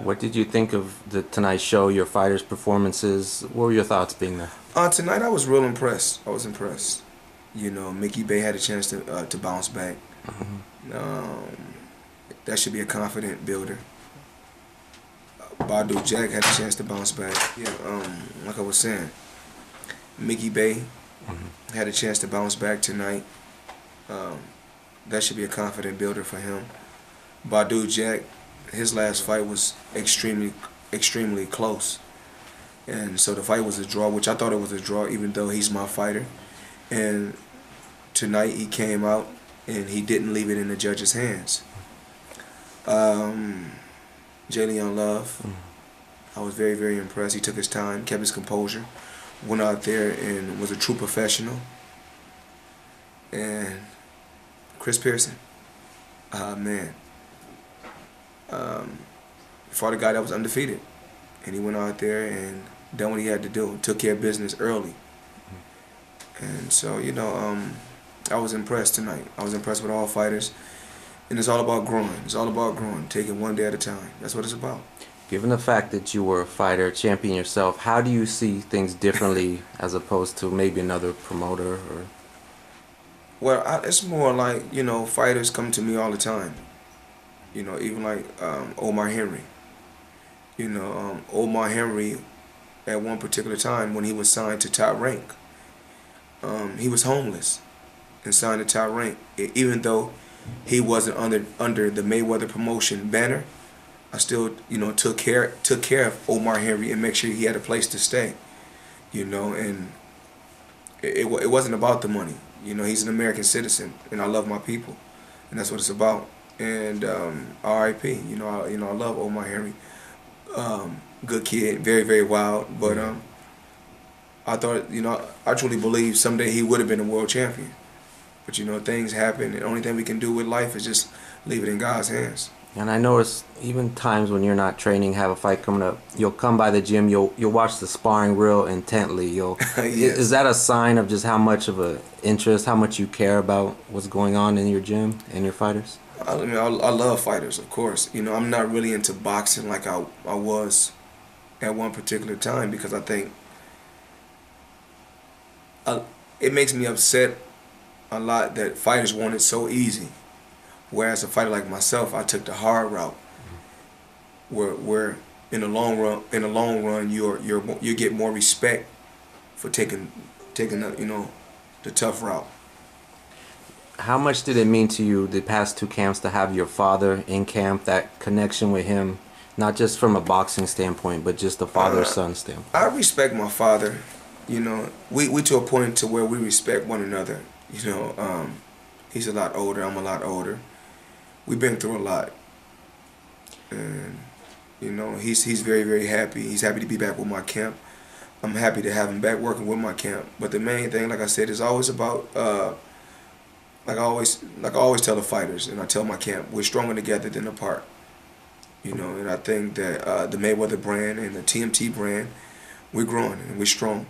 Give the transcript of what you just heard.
What did you think of the Tonight Show, your fighters' performances? What were your thoughts being there? Tonight I was real impressed. I was impressed. You know, Mickey Bay had a chance to bounce back. That should be a confident builder. Badou Jack had a chance to bounce back. Yeah, like I was saying, Mickey Bay had a chance to bounce back tonight. That should be a confident builder for him. Badou Jack, his last fight was extremely close. And so the fight was a draw, which I thought it was a draw, even though he's my fighter. And tonight he came out and he didn't leave it in the judge's hands. Jalen Love, I was very impressed. He took his time, kept his composure, went out there and was a true professional. And Chris Pearson, man, fought a guy that was undefeated, and he went out there and done what he had to do, took care of business early. And so, you know, I was impressed tonight. I was impressed with all fighters. And it's all about growing. It's all about growing, taking one day at a time. That's what it's about. Given the fact that you were a fighter, champion yourself, how do you see things differently as opposed to maybe another promoter? Or? Well, it's more like, you know, fighters come to me all the time. You know, even like Omar Henry. You know, Omar Henry, at one particular time when he was signed to Top Rank, he was homeless and signed to Top Rank. Even though he wasn't under the Mayweather promotion banner, I still, you know, took care of Omar Henry and make sure he had a place to stay. You know, and it wasn't about the money. You know, he's an American citizen, and I love my people, and that's what it's about. And R.I.P. You know, I love Omar Henry. Good kid, very wild, but I thought, you know, I truly believe someday he would have been a world champion. But you know, things happen, and the only thing we can do with life is just leave it in God's hands. And I notice even times when you're not training, have a fight coming up, you'll come by the gym, you'll watch the sparring real intently. Yes. Is that a sign of just how much of a interest, how much you care about what's going on in your gym and your fighters? I mean, I love fighters, of course. You know, I'm not really into boxing like I was at one particular time, because I think it makes me upset a lot that fighters want it so easy, whereas a fighter like myself, I took the hard route. Where in the long run, you get more respect for taking the, you know, the tough route. How much did it mean to you the past two camps to have your father in camp, that connection with him, not just from a boxing standpoint, but just a father-son standpoint? I respect my father. You know, we to a point to where we respect one another. You know, he's a lot older, I'm a lot older. We've been through a lot. And, you know, he's very happy. He's happy to be back with my camp. I'm happy to have him back working with my camp. But the main thing, like I said, is always about, like I always tell the fighters, and I tell my camp, we're stronger together than apart. You know, and I think that the Mayweather brand and the TMT brand, we're growing and we're strong.